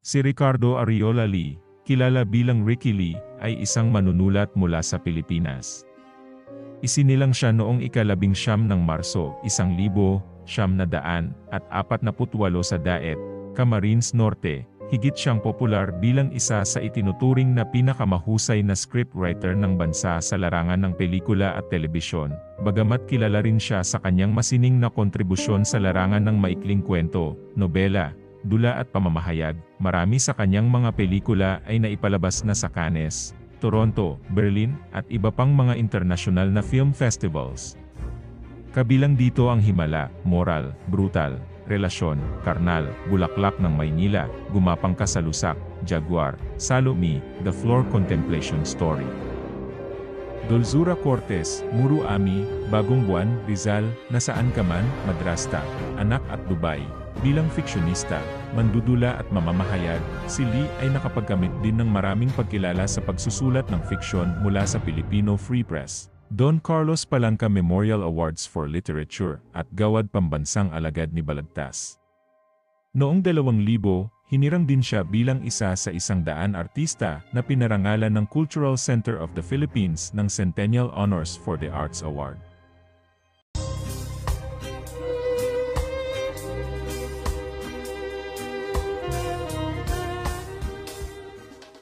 Si Ricardo Ariola Lee, kilala bilang Ricky Lee, ay isang manunulat mula sa Pilipinas. Isinilang siya noong ika-19 ng Marso, 1948 sa Daet, Camarines Norte. Higit siyang popular bilang isa sa itinuturing na pinakamahusay na scriptwriter ng bansa sa larangan ng pelikula at telebisyon, bagamat kilala rin siya sa kanyang masining na kontribusyon sa larangan ng maikling kwento, nobela, dula at pamamahayag. Marami sa kanyang mga pelikula ay naipalabas na sa Cannes, Toronto, Berlin, at iba pang mga internasyonal na film festivals. Kabilang dito ang Himala, Moral, Brutal, Relasyon, Karnal, Bulaklak ng Maynila, Gumapang Ka sa Lusak, Jaguar, Salome, The Floor Contemplation Story. Dulzura Cortez, Muru Ami, Bagong Buwan, Rizal, Nasaan Ka Man, Madrasta, Anak at Dubai. Bilang fiksyonista, mandudula at mamamahayag, si Lee ay nakapagkamit din ng maraming pagkilala sa pagsusulat ng fiksyon mula sa Filipino Free Press, Don Carlos Palanca Memorial Awards for Literature, at Gawad Pambansang Alagad ni Balagtas. Noong 2000, hinirang din siya bilang isa sa 100 artista na pinarangalan ng Cultural Center of the Philippines ng Centennial Honors for the Arts Award.